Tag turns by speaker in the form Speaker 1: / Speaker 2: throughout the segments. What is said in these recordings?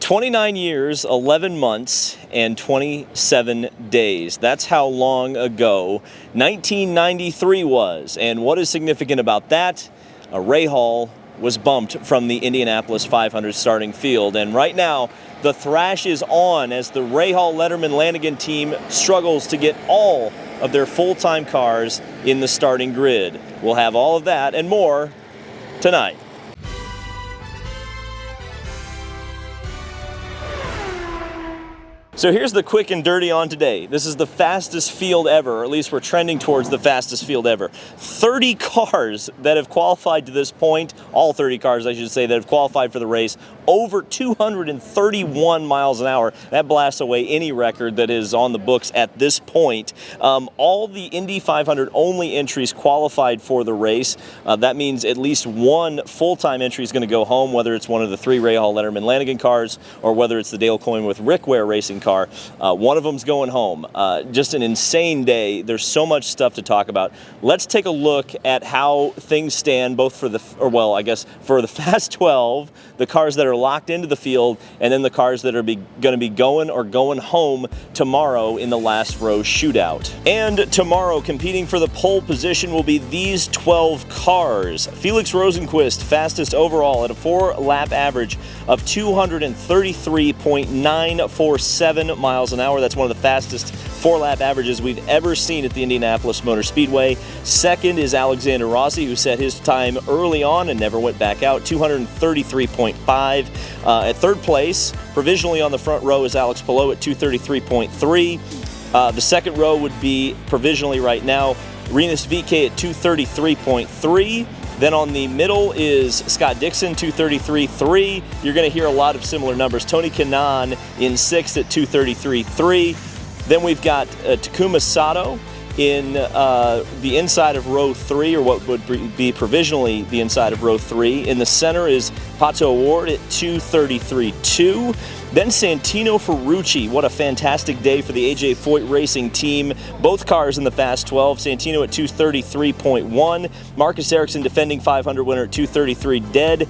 Speaker 1: 29 years, 11 months, and 27 days. That's how long ago 1993 was. And what is significant about that? Rahal was bumped from the Indianapolis 500 starting field. And right now, the thrash is on as the Rahal Letterman Lanigan team struggles to get all of their full-time cars in the starting grid. We'll have all of that and more tonight. So here's the quick and dirty on today. This is the fastest field ever, or at least we're trending towards the fastest field ever. 30 cars that have qualified to this point, all 30 cars I should say, that have qualified for the race, over 231 miles an hour. That blasts away any record that is on the books at this point. All the Indy 500 only entries qualified for the race. That means at least one full-time entry is going to go home, whether it's one of the three Rahal Letterman Lanigan cars or whether it's the Dale Coyne with Rick Ware Racing car. One of them's going home. Just an insane day. There's so much stuff to talk about. Let's take a look at how things stand both for the, for the Fast 12, the cars that are locked into the field, and then the cars that are going to be going home tomorrow in the Last Row Shootout. And tomorrow, competing for the pole position will be these 12 cars. Felix Rosenquist, fastest overall at a 4-lap average of 233.947 miles an hour. That's one of the fastest 4-lap averages we've ever seen at the Indianapolis Motor Speedway. Second is Alexander Rossi, who set his time early on and never went back out, 233.5. At third place, provisionally on the front row, is Alex Palou at 233.3. The second row would be provisionally right now Rinus VeeKay at 233.3. Then on the middle is Scott Dixon, 233.3. You're going to hear a lot of similar numbers. Tony Kanaan in sixth at 233.3. Then we've got Takuma Sato in the inside of row 3, or what would be provisionally the inside of row 3. In the center is Pato Ward at 233.2. Then Santino Ferrucci. What a fantastic day for the AJ Foyt Racing team. Both cars in the Fast 12. Santino at 233.1. Marcus Ericsson, defending 500 winner, at 233 dead.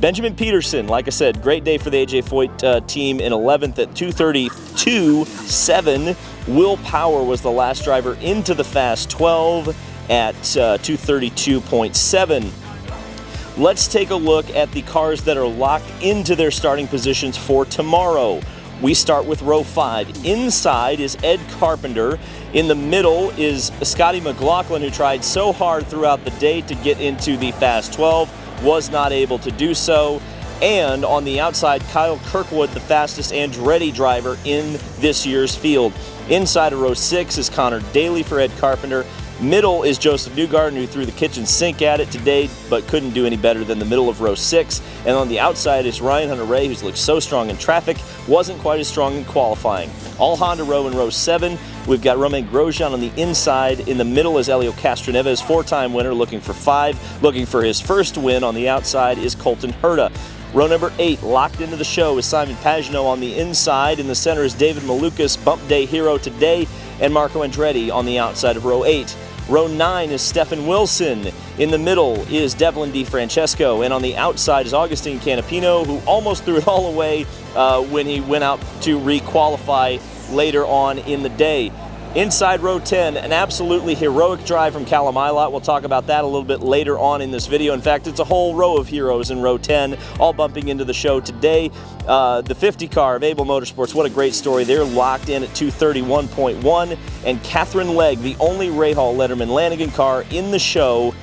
Speaker 1: Benjamin Peterson, like I said, great day for the AJ Foyt team in 11th at 232.7. Will Power was the last driver into the Fast 12 at 232.7. Let's take a look at the cars that are locked into their starting positions for tomorrow. We start with row 5. Inside is Ed Carpenter. In the middle is Scotty McLaughlin, who tried so hard throughout the day to get into the Fast 12, was not able to do so. And on the outside, Kyle Kirkwood, the fastest Andretti driver in this year's field. Inside of row 6 is Connor Daly for Ed Carpenter. Middle is Joseph Newgarden, who threw the kitchen sink at it today, but couldn't do any better than the middle of row 6. And on the outside is Ryan Hunter-Reay, who's looked so strong in traffic, wasn't quite as strong in qualifying. All Honda row in row 7. We've got Romain Grosjean on the inside. In the middle is Helio Castroneves, 4-time winner, looking for 5. Looking for his first win on the outside is Colton Herta. Row number 8, locked into the show, is Simon Pagenaud on the inside. In the center is David Malukas, bump day hero today, and Marco Andretti on the outside of row 8. Row 9 is Stephen Wilson. In the middle is Devlin DeFrancesco, and on the outside is Augustine Canapino, who almost threw it all away when he went out to re-qualify later on in the day. Inside row 10, an absolutely heroic drive from Callum Ilott. We'll talk about that a little bit later on in this video. In fact, it's a whole row of heroes in row 10, all bumping into the show today. The 50 car of Able Motorsports, what a great story. They're locked in at 231.1. And Catherine Legg, the only Rahal Letterman Lanigan car in the show,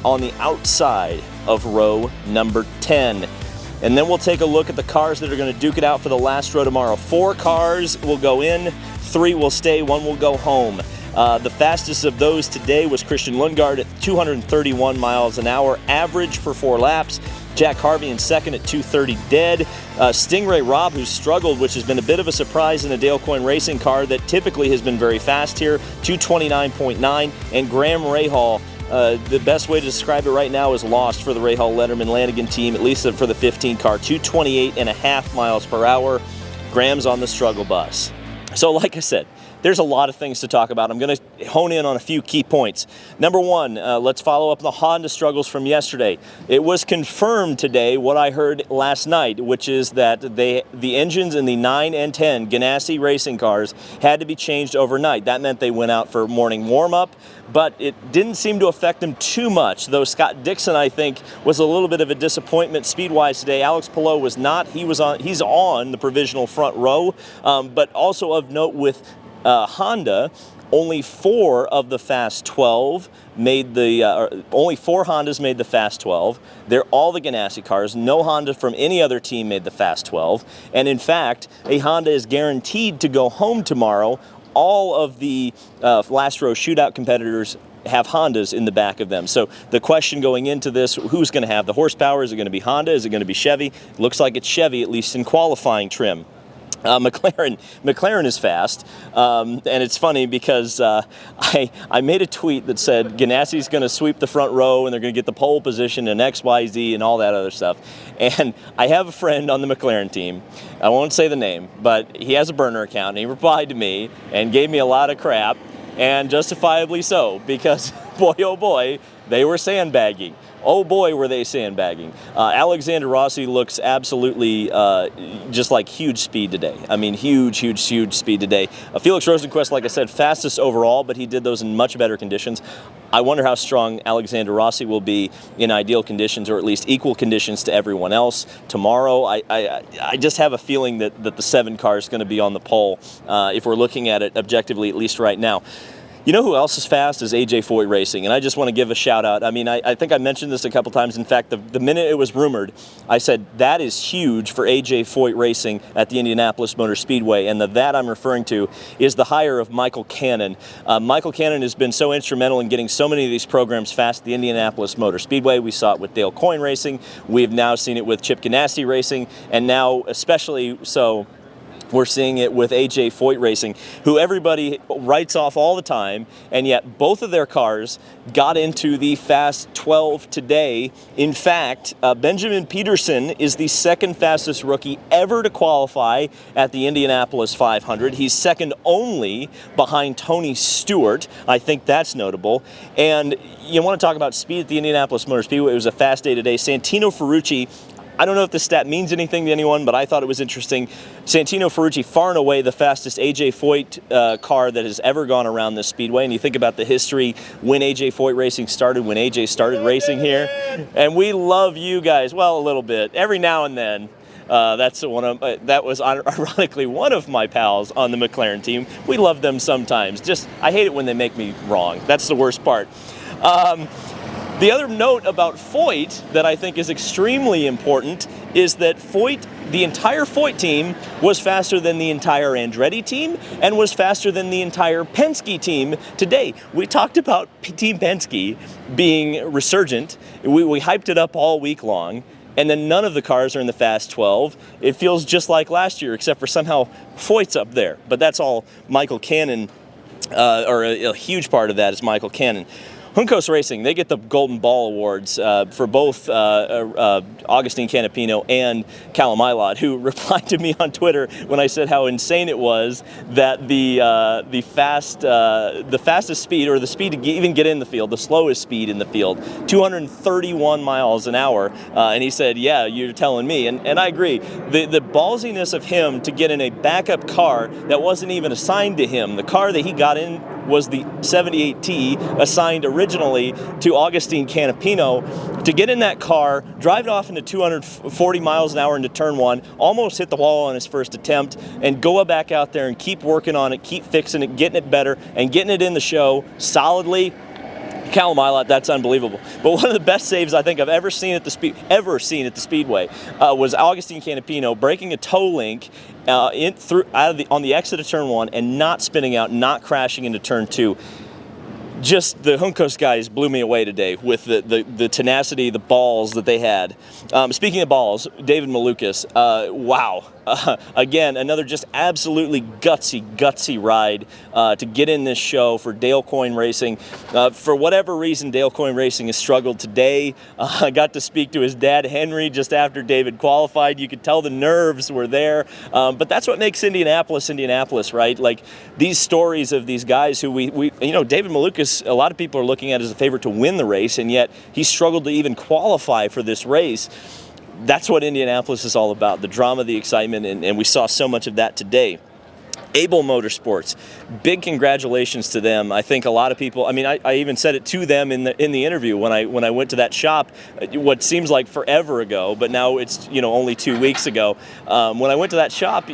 Speaker 1: on the outside of row number 10. And then we'll take a look at the cars that are going to duke it out for the last row tomorrow. 4 cars will go in, 3 will stay, 1 will go home. The fastest of those today was Christian Lundgaard at 231 miles an hour average for 4 laps. Jack Harvey in second at 230 dead. Stingray Robb, who struggled, which has been a bit of a surprise in a Dale Coyne racing car that typically has been very fast here, 229.9. And Graham Rahal, the best way to describe it right now is lost for the Rahal Letterman Lanigan team, at least for the 15 car, 228.5 miles per hour. Graham's on the struggle bus. So like I said, there's a lot of things to talk about. I'm going to hone in on a few key points. Number one, let's follow up the Honda struggles from yesterday. It was confirmed today what I heard last night, which is that the engines in the 9 and 10 Ganassi racing cars had to be changed overnight. That meant they went out for morning warm-up, but it didn't seem to affect them too much, though Scott Dixon, I think, was a little bit of a disappointment speed-wise today. Alex Palou was not. He's on the provisional front row, but also of note with Honda, only 4 of the Fast 12 made only 4 Hondas made the Fast 12. They're all the Ganassi cars. No Honda from any other team made the Fast 12. And in fact, a Honda is guaranteed to go home tomorrow. All of the Last Row Shootout competitors have Hondas in the back of them. So the question going into this, who's going to have the horsepower? Is it going to be Honda? Is it going to be Chevy? Looks like it's Chevy, at least in qualifying trim. McLaren is fast, and it's funny because I made a tweet that said Ganassi's going to sweep the front row and they're going to get the pole position and XYZ and all that other stuff. And I have a friend on the McLaren team. I won't say the name, but he has a burner account, and he replied to me and gave me a lot of crap, and justifiably so, because boy, oh boy, they were sandbagging. Oh boy, were they sandbagging. Alexander Rossi looks absolutely just like huge speed today. I mean, huge speed today. Felix Rosenquist, like I said, fastest overall, but he did those in much better conditions. I wonder how strong Alexander Rossi will be in ideal conditions, or at least equal conditions to everyone else tomorrow. I just have a feeling that the 7 car is going to be on the pole if we're looking at it objectively, at least right now. You know who else is fast is AJ Foyt Racing, and I just want to give a shout out. I mean, I think I mentioned this a couple times. In fact, the minute it was rumored, I said that is huge for AJ Foyt Racing at the Indianapolis Motor Speedway, and that I'm referring to is the hire of Michael Cannon. Michael Cannon has been so instrumental in getting so many of these programs fast at the Indianapolis Motor Speedway. We saw it with Dale Coyne Racing. We've now seen it with Chip Ganassi Racing, and now especially so we're seeing it with AJ Foyt Racing, who everybody writes off all the time, and yet both of their cars got into the Fast 12 today. In fact, Benjamin Peterson is the second fastest rookie ever to qualify at the Indianapolis 500. He's second only behind Tony Stewart. I think that's notable. And you want to talk about speed at the Indianapolis Motor Speedway. It was a fast day today. Santino Ferrucci, I don't know if this stat means anything to anyone, but I thought it was interesting. Santino Ferrucci, far and away the fastest AJ Foyt car that has ever gone around this speedway. And you think about the history when AJ Foyt Racing started, when AJ started racing here. And we love you guys, well, a little bit, every now and then. That was ironically one of my pals on the McLaren team. We love them sometimes. I hate it when they make me wrong. That's the worst part. The other note about Foyt that I think is extremely important is that the entire Foyt team was faster than the entire Andretti team and was faster than the entire Penske team today. We talked about Team Penske being resurgent. We hyped it up all week long, and then none of the cars are in the Fast 12. It feels just like last year, except for somehow Foyt's up there. But that's all Michael Cannon, or a huge part of that is Michael Cannon. Juncos Racing, they get the Golden Ball Awards for both Augustine Canapino and Callum Ilott, who replied to me on Twitter when I said how insane it was that the fastest speed, or the speed to even get in the field, the slowest speed in the field, 231 miles an hour. And he said, yeah, you're telling me. And I agree. The ballsiness of him to get in a backup car that wasn't even assigned to him. The car that he got in was the 78T, assigned originally to Augustine Canapino. To get in that car, drive it off into 240 miles an hour into turn 1, almost hit the wall on his first attempt, and go back out there and keep working on it, keep fixing it, getting it better, and getting it in the show solidly. Callum Ilott, that's unbelievable. But one of the best saves I think I've ever seen at the Speedway was Augustine Canapino breaking a toe link on the exit of turn 1 and not spinning out, not crashing into turn 2. just the Juncos guys blew me away today with the tenacity, the balls that they had. Speaking of balls, David Malukas, wow. Again, another just absolutely gutsy ride to get in this show for Dale Coyne Racing. For whatever reason, Dale Coyne Racing has struggled today. I got to speak to his dad, Henry, just after David qualified. You could tell the nerves were there. But that's what makes Indianapolis, right? Like these stories of these guys who we David Malukas, a lot of people are looking at as a favorite to win the race, and yet he struggled to even qualify for this race. That's what Indianapolis is all about, the drama, the excitement, and we saw so much of that today. Able Motorsports, big congratulations to them. I think a lot of people, I even said it to them in the interview when I went to that shop, what seems like forever ago, but now it's only 2 weeks ago. When I went to that shop,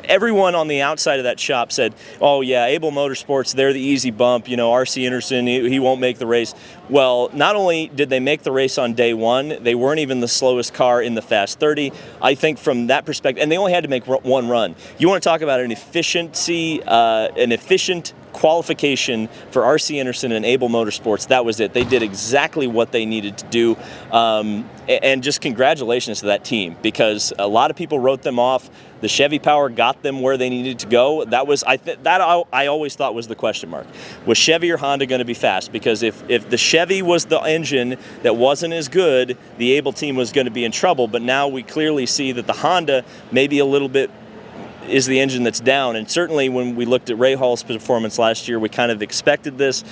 Speaker 1: everyone on the outside of that shop said, "Oh yeah, Able Motorsports, they're the easy bump. R.C. Anderson, he won't make the race." Well, not only did they make the race on day one, they weren't even the slowest car in the Fast 30. I think from that perspective, and they only had to make one run. You want to talk about an efficient qualification for R.C. Anderson and Able Motorsports. That was it. They did exactly what they needed to do, and just congratulations to that team, because a lot of people wrote them off. The Chevy power got them where they needed to go. That was I always thought was the question mark. Was Chevy or Honda going to be fast? Because if the Chevy was the engine that wasn't as good, the Able team was going to be in trouble. But now we clearly see that the Honda maybe a little bit is the engine that's down. And certainly when we looked at Rahal's performance last year, we kind of expected this,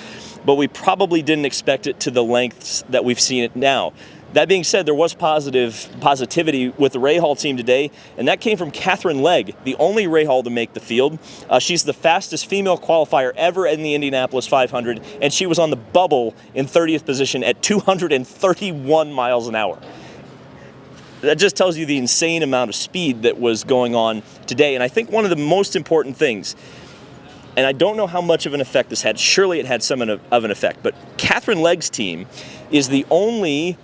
Speaker 1: but we probably didn't expect it to the lengths that we've seen it now. That being said, there was positivity with the Rahal team today, and that came from Catherine Legg, the only Rahal to make the field. She's the fastest female qualifier ever in the Indianapolis 500, and she was on the bubble in 30th position at 231 miles an hour. That just tells you the insane amount of speed that was going on today. And I think one of the most important things, and I don't know how much of an effect this had, surely it had some of an effect, but Catherine Legg's team is the only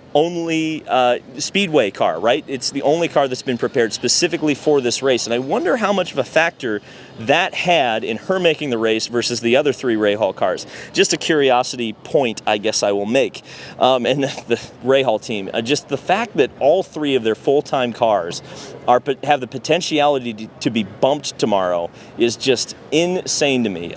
Speaker 1: speedway car, right? It's the only car that's been prepared specifically for this race. And I wonder how much of a factor that had in her making the race versus the other three Rahal cars. Just a curiosity point, I guess I will make. And the Rahal team, just the fact that all three of their full-time cars have the potentiality to be bumped tomorrow is just insane to me.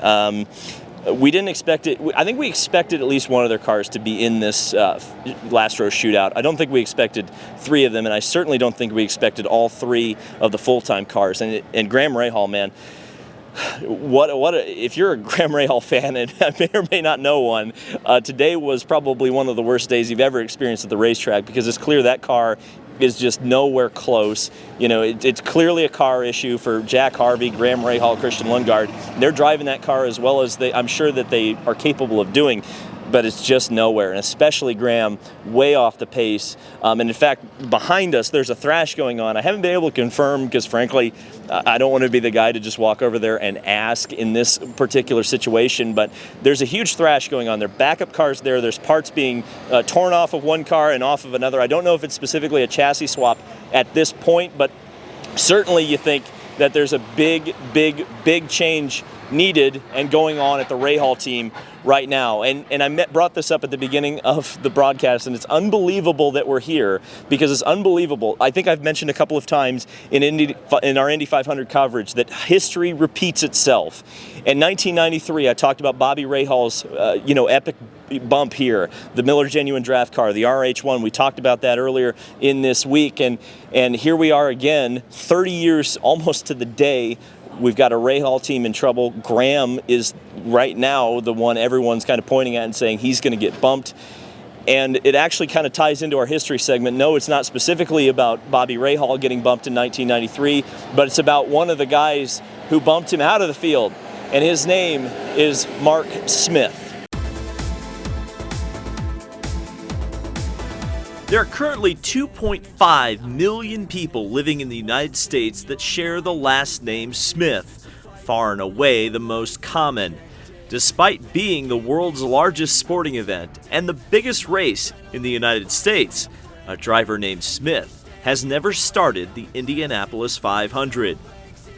Speaker 1: We didn't expect it. I think we expected at least one of their cars to be in this Last Row Shootout. I don't think we expected three of them, and I certainly don't think we expected all three of the full-time cars. And Graham Rahal, man, if you're a Graham Rahal fan, and I may or may not know one, today was probably one of the worst days you've ever experienced at the racetrack, because it's clear that car is just nowhere close. It's clearly a car issue for Jack Harvey, Graham Rahal, Christian Lundgaard. They're driving that car as well as I'm sure that they are capable of doing, but it's just nowhere, and especially Graham, way off the pace. And in fact, behind us, there's a thrash going on. I haven't been able to confirm because, frankly, I don't want to be the guy to just walk over there and ask in this particular situation, but there's a huge thrash going on. There are backup cars there. There's parts being torn off of one car and off of another. I don't know if it's specifically a chassis swap at this point, but certainly you think that there's a big change needed and going on at the Rahal team right now. And I brought this up at the beginning of the broadcast, and it's unbelievable that we're here, because it's unbelievable. I think I've mentioned a couple of times in our Indy 500 coverage that history repeats itself. In 1993, I talked about Bobby Rahal's epic bump here, the Miller Genuine Draft car, the RH1. We talked about that earlier in this week, and here we are again, 30 years almost to the day. We've got a Rahal team in trouble. Graham is right now the one everyone's kind of pointing at and saying he's going to get bumped. And it actually kind of ties into our history segment. No, it's not specifically about Bobby Rahal getting bumped in 1993, but it's about one of the guys who bumped him out of the field, and his name is Mark Smith. There are currently 2.5 million people living in the United States that share the last name Smith, far and away the most common. Despite being the world's largest sporting event and the biggest race in the United States, a driver named Smith has never started the Indianapolis 500.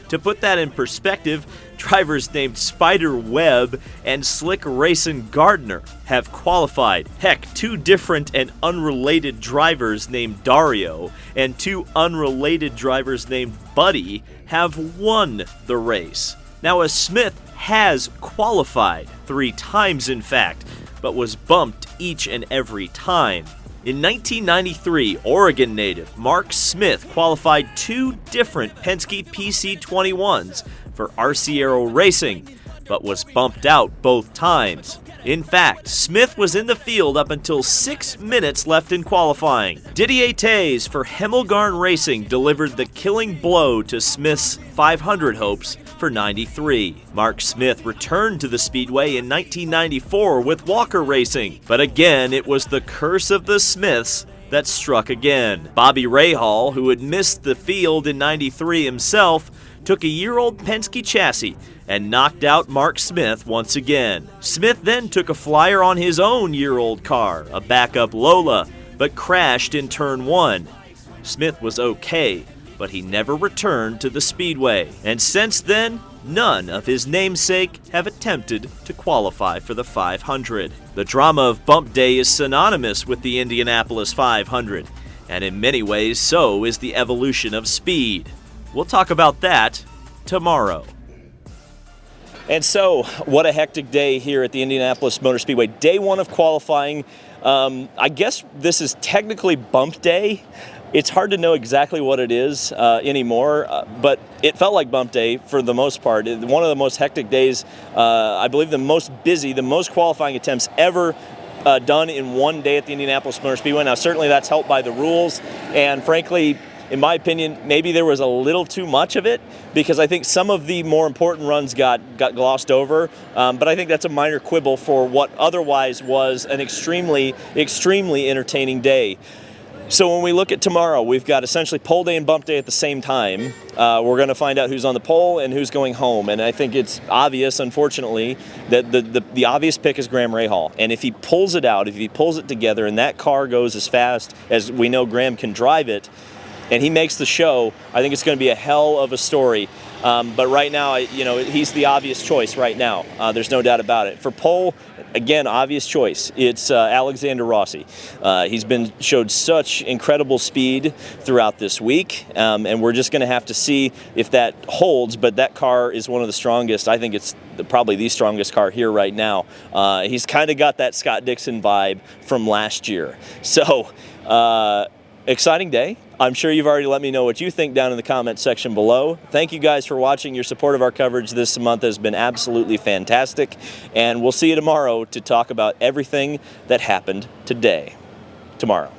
Speaker 1: To put that in perspective, drivers named Spider Webb and Slick Racing Gardner have qualified. Heck, 2 different and unrelated drivers named Dario and 2 unrelated drivers named Buddy have won the race. Now, a Smith has qualified 3 times, in fact, but was bumped each and every time. In 1993, Oregon native Mark Smith qualified 2 different Penske PC21s for RC Aero Racing, but was bumped out both times. In fact, Smith was in the field up until 6 minutes left in qualifying. Didier Tays for Hemmelgarn Racing delivered the killing blow to Smith's 500 hopes for 93. Mark Smith returned to the speedway in 1994 with Walker Racing, but again it was the curse of the Smiths that struck again. Bobby Rahal, who had missed the field in 93 himself, took a year-old Penske chassis and knocked out Mark Smith once again. Smith then took a flyer on his own year-old car, a backup Lola, but crashed in turn 1. Smith was okay, but he never returned to the speedway. And since then, none of his namesake have attempted to qualify for the 500. The drama of Bump Day is synonymous with the Indianapolis 500, and in many ways so is the evolution of speed. We'll talk about that tomorrow. And so, what a hectic day here at the Indianapolis Motor Speedway. Day 1 of qualifying. I guess this is technically Bump Day. It's hard to know exactly what it is anymore, but it felt like Bump Day for the most part. One of the most hectic days, I believe the most busy, the most qualifying attempts ever done in one day at the Indianapolis Motor Speedway. Now, certainly that's helped by the rules, and frankly, in my opinion, maybe there was a little too much of it, because I think some of the more important runs got glossed over, but I think that's a minor quibble for what otherwise was an extremely entertaining day. So when we look at tomorrow, we've got essentially pole day and bump day at the same time. We're going to find out who's on the pole and who's going home. And I think it's obvious, unfortunately, that the obvious pick is Graham Rahal. And if he pulls it out, if he pulls it together, and that car goes as fast as we know Graham can drive it, and he makes the show, I think it's going to be a hell of a story. But right now, he's the obvious choice right now. There's no doubt about it. For pole, again, obvious choice. It's Alexander Rossi. He's showed such incredible speed throughout this week, and we're just going to have to see if that holds. But that car is one of the strongest. I think it's probably the strongest car here right now. He's kind of got that Scott Dixon vibe from last year. So, exciting day. I'm sure you've already let me know what you think down in the comment section below. Thank you guys for watching. Your support of our coverage this month has been absolutely fantastic. And we'll see you tomorrow to talk about everything that happened tomorrow.